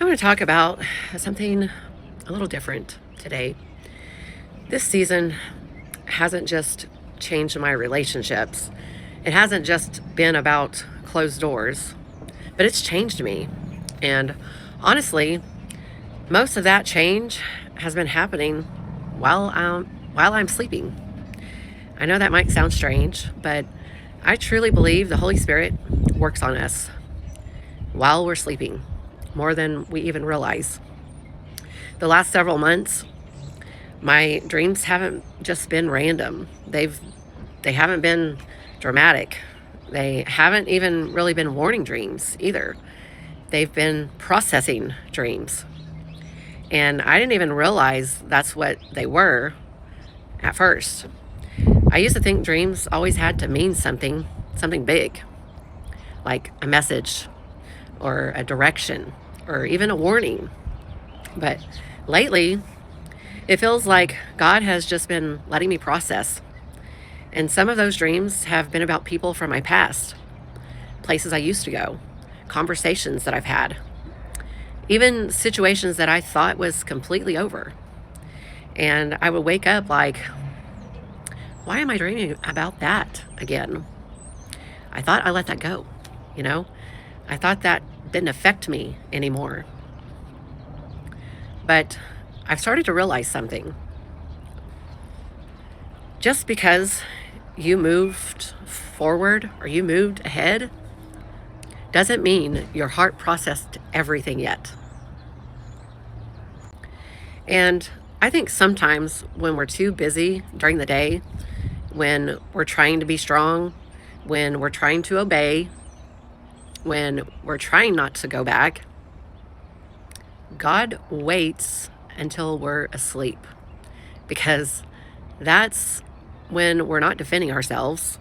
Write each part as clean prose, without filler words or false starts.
I want to talk about something a little different today. This season hasn't just changed my relationships, it hasn't just been about closed doors, but it's changed me. And honestly, most of that change has been happening while I'm sleeping. I know that might sound strange, but I truly believe the Holy Spirit works on us while we're sleeping more than we even realize. The last several months, my dreams haven't just been random. They haven't been dramatic. They haven't even really been warning dreams either. They've been processing dreams. And I didn't even realize that's what they were at first. I used to think dreams always had to mean something big, like a message or a direction or even a warning. But lately, it feels like God has just been letting me process. And some of those dreams have been about people from my past, places I used to go, conversations that I've had, even situations that I thought was completely over. And I would wake up like, why am I dreaming about that again? I thought I let that go, you know? I thought that didn't affect me anymore. But I've started to realize something. Just because you moved forward or you moved ahead doesn't mean your heart processed everything yet. And I think sometimes when we're too busy during the day, when we're trying to be strong, when we're trying to obey, when we're trying not to go back, God waits until we're asleep, because that's when we're not defending ourselves.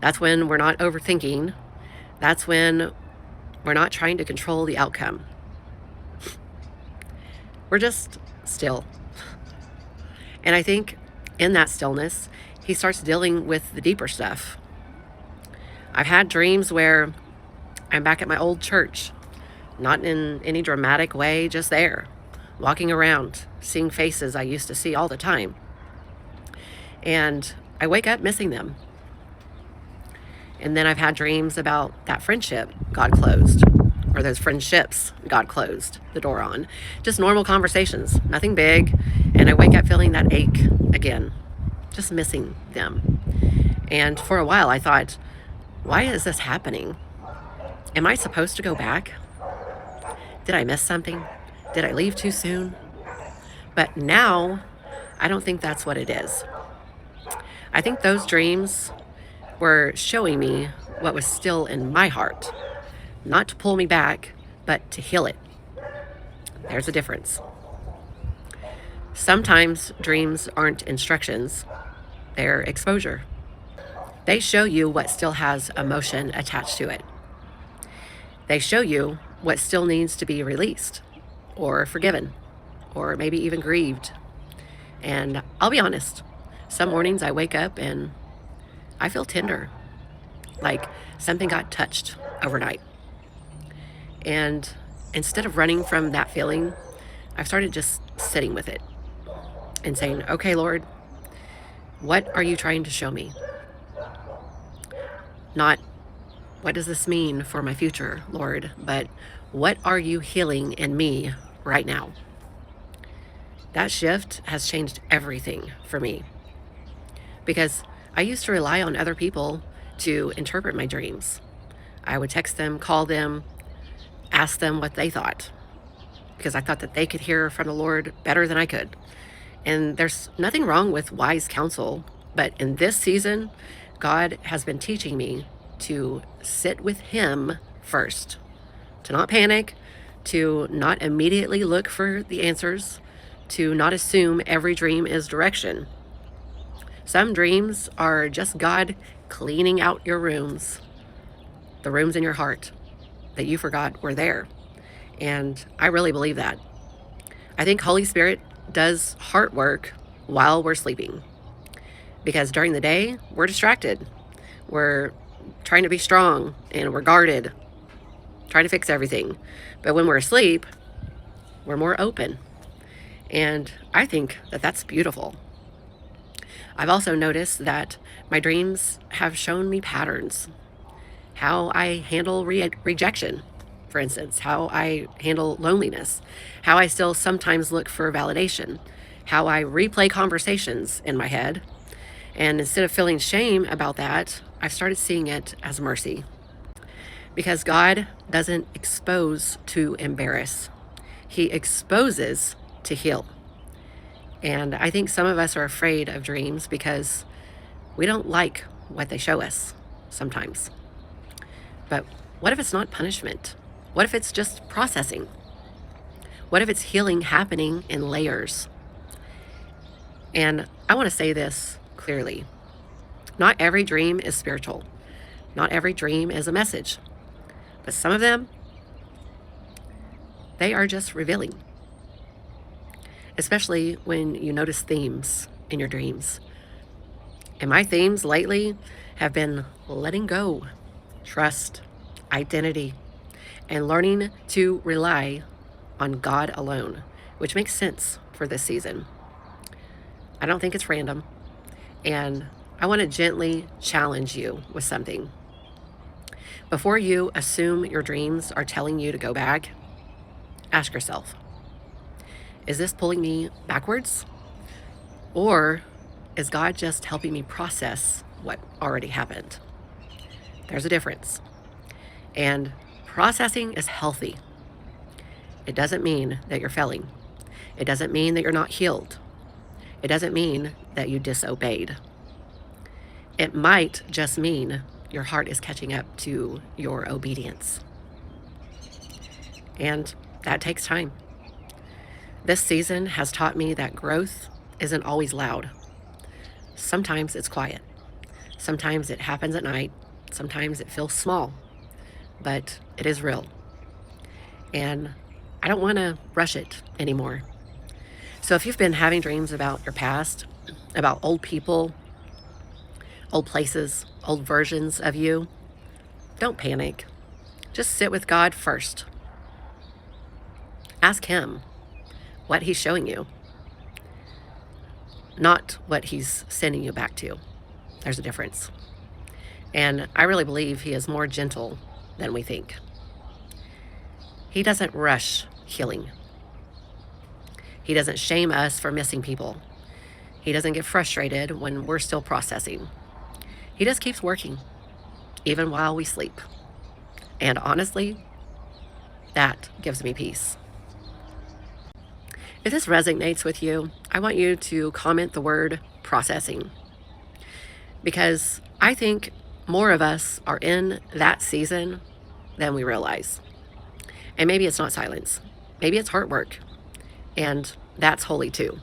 That's when we're not overthinking. That's when we're not trying to control the outcome. We're just still. And I think in that stillness, he starts dealing with the deeper stuff. I've had dreams where I'm back at my old church, not in any dramatic way, just there, walking around, seeing faces I used to see all the time. And I wake up missing them. And then I've had dreams about that friendship God closed, or those friendships God closed the door on. Just normal conversations, nothing big. And I wake up feeling that ache again, just missing them. And for a while I thought, why is this happening? Am I supposed to go back? Did I miss something? Did I leave too soon? But now I don't think that's what it is. I think those dreams were showing me what was still in my heart, not to pull me back, but to heal it. There's a difference. Sometimes dreams aren't instructions, they're exposure. They show you what still has emotion attached to it. They show you what still needs to be released or forgiven or maybe even grieved. And I'll be honest, some mornings I wake up and I feel tender, like something got touched overnight. And instead of running from that feeling, I've started just sitting with it and saying, okay, Lord, what are you trying to show me? Not, what does this mean for my future, Lord, but what are you healing in me right now? That shift has changed everything for me, because I used to rely on other people to interpret my dreams. I would text them, call them, ask them what they thought, because I thought that they could hear from the Lord better than I could. And there's nothing wrong with wise counsel, but in this season, God has been teaching me to sit with Him first, to not panic, to not immediately look for the answers, to not assume every dream is direction. Some dreams are just God cleaning out your rooms, the rooms in your heart that you forgot were there. And I really believe that. I think Holy Spirit does heart work while we're sleeping, because during the day, we're distracted. We're trying to be strong and we're guarded, trying to fix everything. But when we're asleep, We're more open. And I think that that's beautiful. I've also noticed that my dreams have shown me patterns. How I handle rejection, for instance, how I handle loneliness, how I still sometimes look for validation, how I replay conversations in my head. And instead of feeling shame about that, I've started seeing it as mercy. Because God doesn't expose to embarrass, He exposes to heal. And I think some of us are afraid of dreams because we don't like what they show us sometimes. But what if it's not punishment? What if it's just processing? What if it's healing happening in layers? And I want to say this clearly. Not every dream is spiritual. Not every dream is a message. But some of them, they are just revealing. Especially when you notice themes in your dreams. And my themes lately have been letting go, trust, identity, and learning to rely on God alone, which makes sense for this season. I don't think it's random. And I want to gently challenge you with something. Before you assume your dreams are telling you to go back, ask yourself, is this pulling me backwards? Or is God just helping me process what already happened? There's a difference. And processing is healthy. It doesn't mean that you're failing. It doesn't mean that you're not healed. It doesn't mean that you disobeyed. It might just mean your heart is catching up to your obedience. And that takes time. This season has taught me that growth isn't always loud. Sometimes it's quiet. Sometimes it happens at night. Sometimes it feels small, but it is real. And I don't want to rush it anymore. So if you've been having dreams about your past, about old people, old places, old versions of you, don't panic. Just sit with God first. Ask Him what He's showing you, not what He's sending you back to. There's a difference. And I really believe He is more gentle than we think. He doesn't rush healing. He doesn't shame us for missing people. He doesn't get frustrated when we're still processing. He just keeps working, even while we sleep. And honestly, that gives me peace. If this resonates with you, I want you to comment the word processing. Because I think more of us are in that season than we realize. And maybe it's not silence. Maybe it's heart work. And that's holy too.